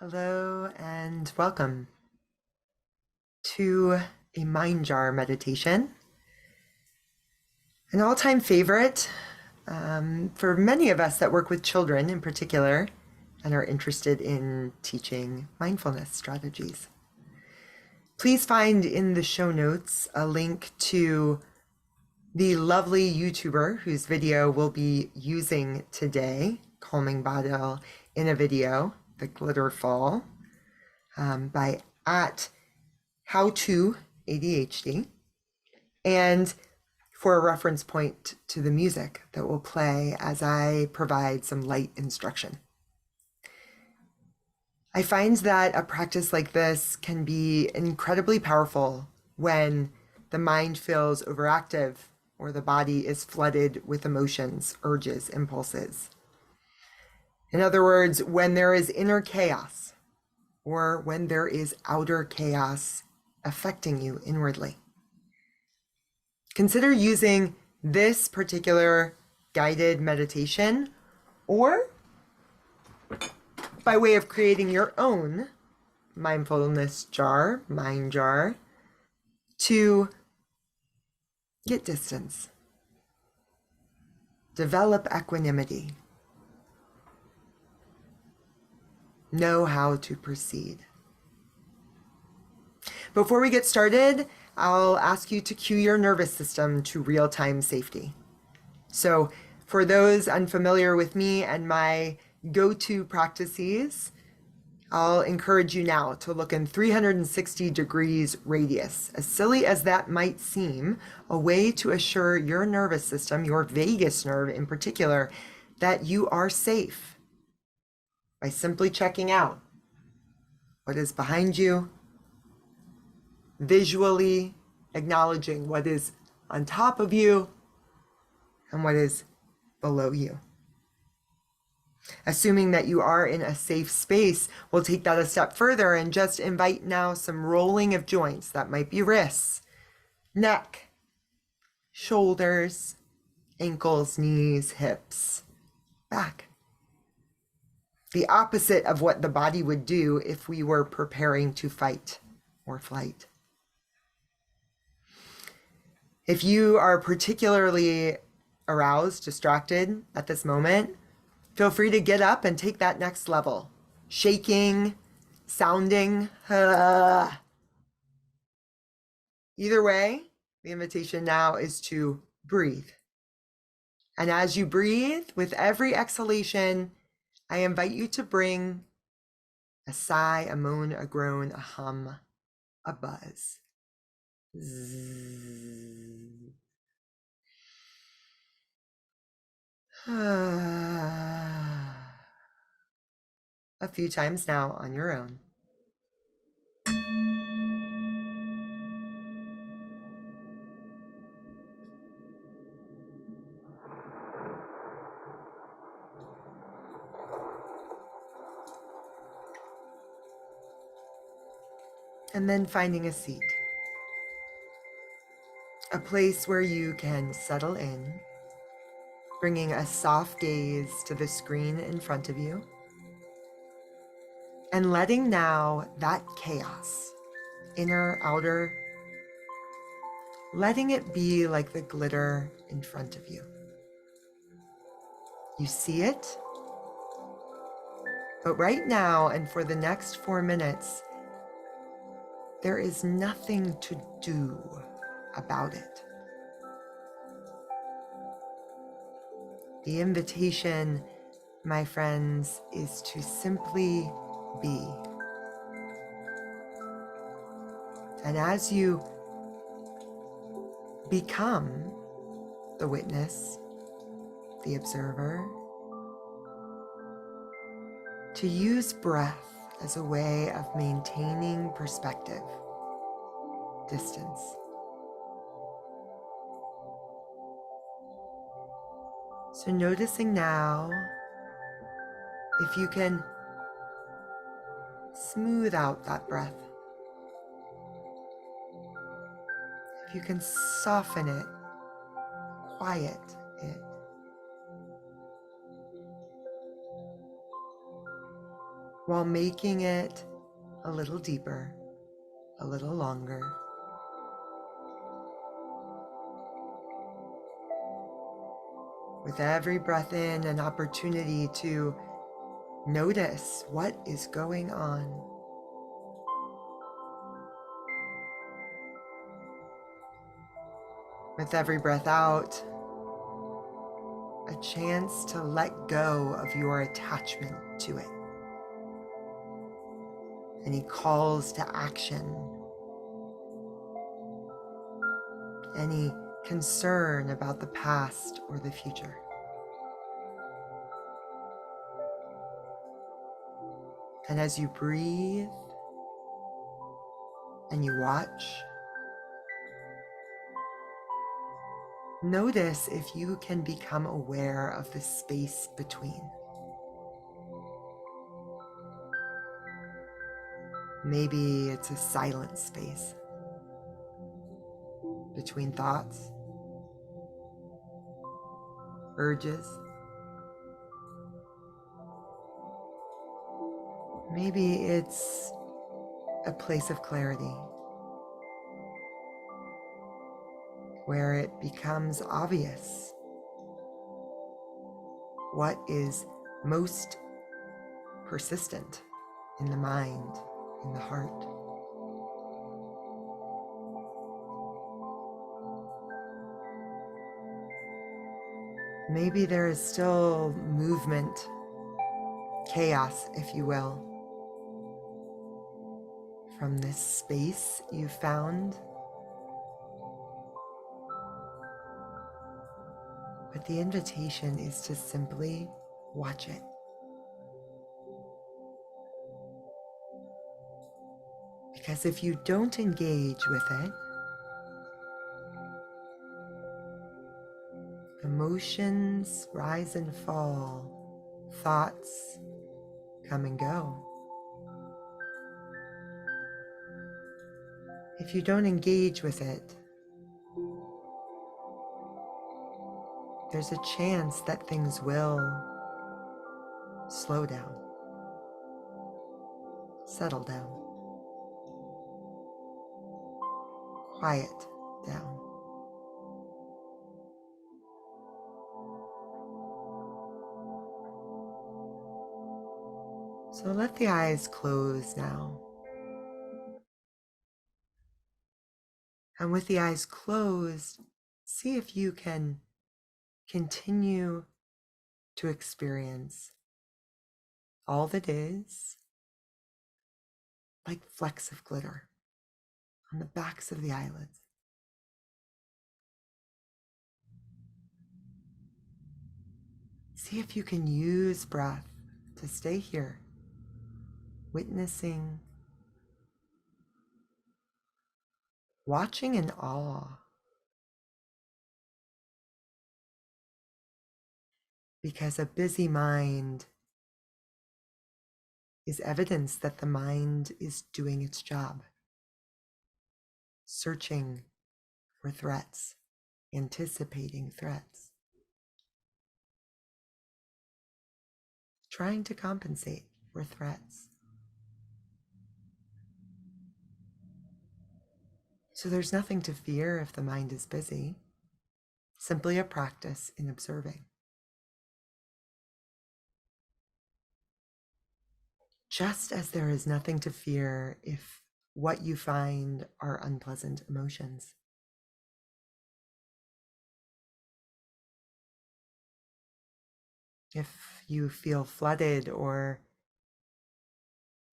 Hello and welcome to a mind jar meditation, an all-time favorite for many of us that work with children in particular and are interested in teaching mindfulness strategies. Please find in the show notes a link to the lovely YouTuber whose video we'll be using today, Calming Badal, in a video, The Glitter Fall, by at How to ADHD, and for a reference point to the music that will play as I provide some light instruction. I find that a practice like this can be incredibly powerful when the mind feels overactive or the body is flooded with emotions, urges, impulses. In other words, when there is inner chaos or when there is outer chaos affecting you inwardly. Consider using this particular guided meditation or by way of creating your own mindfulness jar, mind jar, to get distance, develop equanimity, know how to proceed. Before we get started, I'll ask you to cue your nervous system to real-time safety. So for those unfamiliar with me and my go-to practices, I'll encourage you now to look in 360 degrees radius. As silly as that might seem, a way to assure your nervous system, your vagus nerve in particular, that you are safe by simply checking out what is behind you, visually acknowledging what is on top of you and what is below you. Assuming that you are in a safe space, we'll take that a step further and just invite now some rolling of joints. That might be wrists, neck, shoulders, ankles, knees, hips, back. The opposite of what the body would do if we were preparing to fight or flight. If you are particularly aroused, distracted at this moment, feel free to get up and take that next level. Shaking, sounding. Either way, the invitation now is to breathe. And as you breathe, with every exhalation, I invite you to bring a sigh, a moan, a groan, a hum, a buzz. A few times now on your own. And then finding a seat. A place where you can settle in, bringing a soft gaze to the screen in front of you, and letting now that chaos, inner, outer, letting it be like the glitter in front of you. You see it, but right now and for the next 4 minutes, there is nothing to do about it. The invitation, my friends, is to simply be. And as you become the witness, the observer, to use breath as a way of maintaining perspective, distance. So noticing now if you can smooth out that breath, if you can soften it, quiet it. while making it a little deeper, a little longer. With every breath in, an opportunity to notice what is going on. With every breath out, a chance to let go of your attachment to it. Any calls to action, any concern about the past or the future. And as you breathe and you watch, notice if you can become aware of the space between. Maybe it's a silent space between thoughts, urges. Maybe it's a place of clarity where it becomes obvious what is most persistent in the mind, in the heart. Maybe there is still movement, chaos, if you will, from this space you found. But the invitation is to simply watch it. Because if you don't engage with it, emotions rise and fall, thoughts come and go. If you don't engage with it, there's a chance that things will slow down, settle down, quiet down. So let the eyes close now. And with the eyes closed, see if you can continue to experience all that is like flecks of glitter on the backs of the eyelids. See if you can use breath to stay here, witnessing, watching in awe. Because a busy mind is evidence that the mind is doing its job, searching for threats, anticipating threats, trying to compensate for threats. So there's nothing to fear if the mind is busy, simply a practice in observing. Just as there is nothing to fear if what you find are unpleasant emotions. If you feel flooded or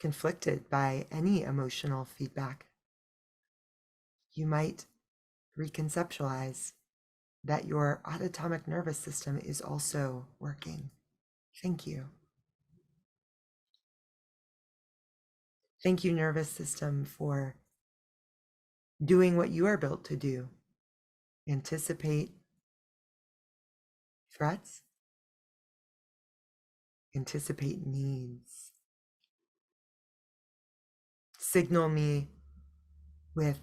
conflicted by any emotional feedback, you might reconceptualize that your autonomic nervous system is also working. Thank you. Thank you, nervous system, for doing what you are built to do. Anticipate threats, anticipate needs. Signal me with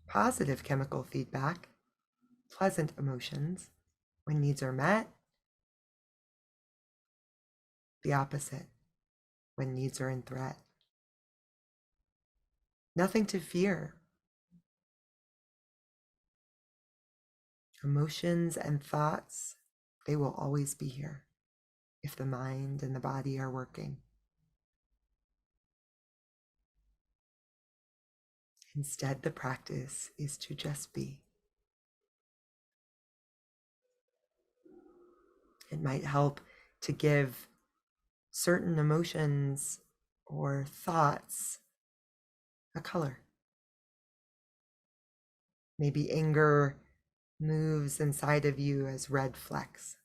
positive chemical feedback, pleasant emotions when needs are met. The opposite, when needs are in threat. Nothing to fear. Emotions and thoughts, they will always be here if the mind and the body are working. Instead, the practice is to just be. It might help to give certain emotions or thoughts a color. Maybe anger moves inside of you as red flecks,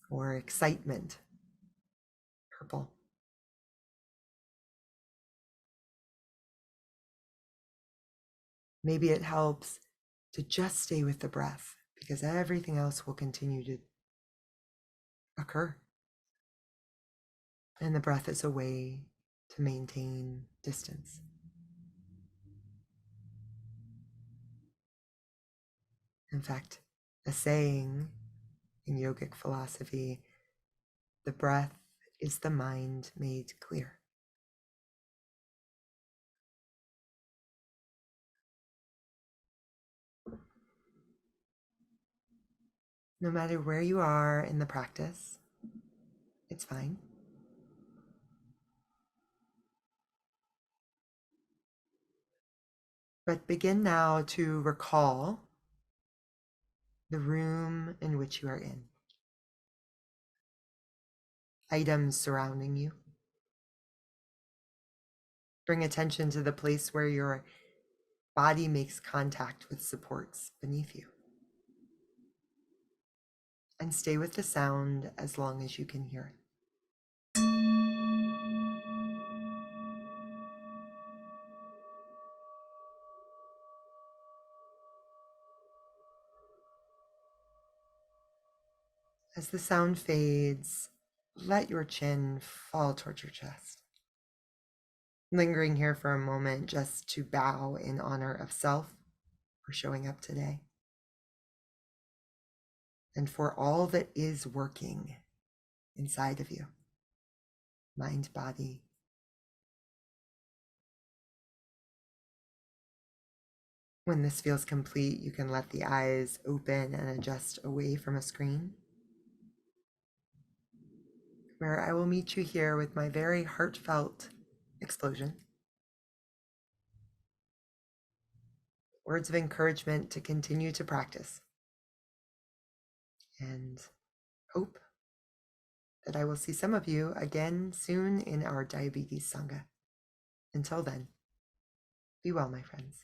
or excitement, purple. Maybe it helps to just stay with the breath, because everything else will continue to occur. And the breath is a way to maintain distance. In fact, a saying in yogic philosophy, the breath is the mind made clear. No matter where you are in the practice, it's fine. But begin now to recall the room in which you are in, items surrounding you. Bring attention to the place where your body makes contact with supports beneath you. And stay with the sound as long as you can hear it. As the sound fades, let your chin fall towards your chest. Lingering here for a moment just to bow in honor of self for showing up today, and for all that is working inside of you, mind, body. When this feels complete, you can let the eyes open and adjust away from a screen, where I will meet you here with my very heartfelt explosion. Words of encouragement to continue to practice, and hope that I will see some of you again soon in our Diabetes Sangha. Until then, be well, my friends.